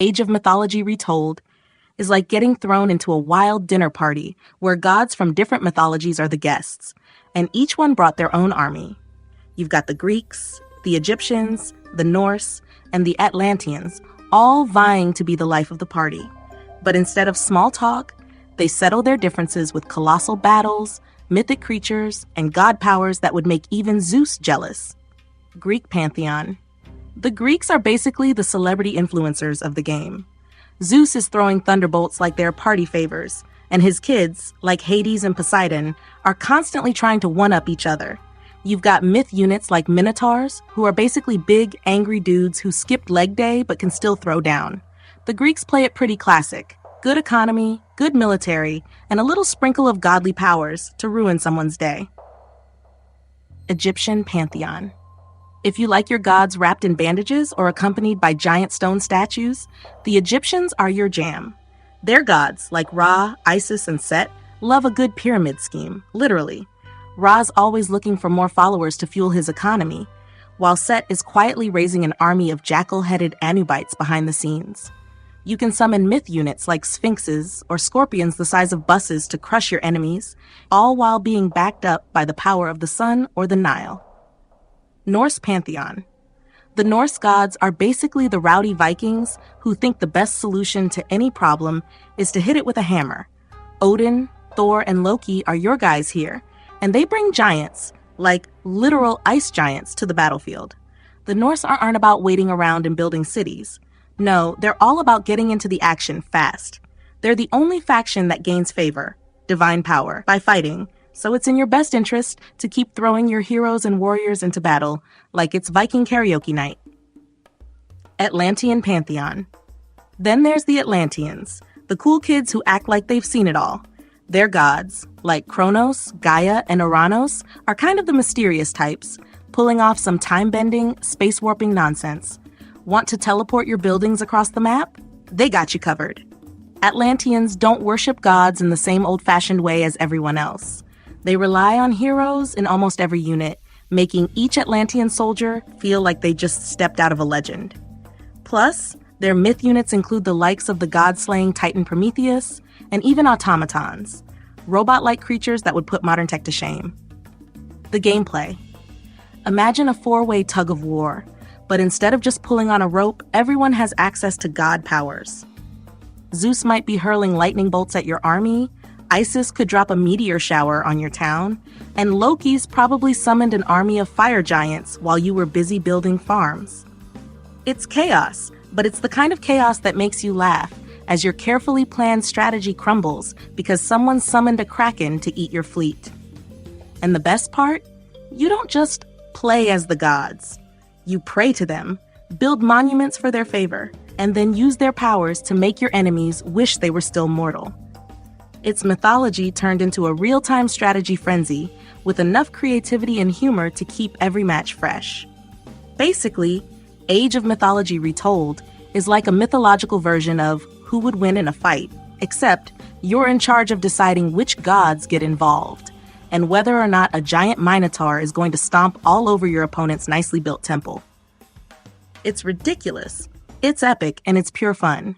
Age of Mythology Retold is like getting thrown into a wild dinner party where gods from different mythologies are the guests, and each one brought their own army. You've got the Greeks, the Egyptians, the Norse, and the Atlanteans, all vying to be the life of the party. But instead of small talk, they settle their differences with colossal battles, mythic creatures, and god powers that would make even Zeus jealous. Greek Pantheon. The Greeks are basically the celebrity influencers of the game. Zeus is throwing thunderbolts like they're party favors, and his kids, like Hades and Poseidon, are constantly trying to one-up each other. You've got myth units like Minotaurs, who are basically big, angry dudes who skipped leg day but can still throw down. The Greeks play it pretty classic. Good economy, good military, and a little sprinkle of godly powers to ruin someone's day. Egyptian Pantheon. If you like your gods wrapped in bandages or accompanied by giant stone statues, the Egyptians are your jam. Their gods, like Ra, Isis, and Set, love a good pyramid scheme, literally. Ra's always looking for more followers to fuel his economy, while Set is quietly raising an army of jackal-headed Anubites behind the scenes. You can summon myth units like sphinxes or scorpions the size of buses to crush your enemies, all while being backed up by the power of the sun or the Nile. Norse Pantheon. The Norse gods are basically the rowdy Vikings who think the best solution to any problem is to hit it with a hammer. Odin, Thor, and Loki are your guys here, and they bring giants, like literal ice giants, to the battlefield. The Norse aren't about waiting around and building cities. No, they're all about getting into the action fast. They're the only faction that gains favor, divine power, by fighting, so it's in your best interest to keep throwing your heroes and warriors into battle like it's Viking karaoke night. Atlantean Pantheon. Then there's the Atlanteans, the cool kids who act like they've seen it all. Their gods, like Kronos, Gaia, and Uranus, are kind of the mysterious types, pulling off some time-bending, space-warping nonsense. Want to teleport your buildings across the map? They got you covered. Atlanteans don't worship gods in the same old-fashioned way as everyone else. They rely on heroes in almost every unit, making each Atlantean soldier feel like they just stepped out of a legend. Plus, their myth units include the likes of the god-slaying Titan Prometheus, and even automatons, robot-like creatures that would put modern tech to shame. The gameplay. Imagine a four-way tug-of-war, but instead of just pulling on a rope, everyone has access to god powers. Zeus might be hurling lightning bolts at your army, Isis could drop a meteor shower on your town, and Loki's probably summoned an army of fire giants while you were busy building farms. It's chaos, but it's the kind of chaos that makes you laugh as your carefully planned strategy crumbles because someone summoned a kraken to eat your fleet. And the best part? You don't just play as the gods. You pray to them, build monuments for their favor, and then use their powers to make your enemies wish they were still mortal. It's mythology turned into a real-time strategy frenzy with enough creativity and humor to keep every match fresh. Basically, Age of Mythology Retold is like a mythological version of Who Would Win in a Fight, except you're in charge of deciding which gods get involved, and whether or not a giant minotaur is going to stomp all over your opponent's nicely built temple. It's ridiculous, it's epic, and it's pure fun.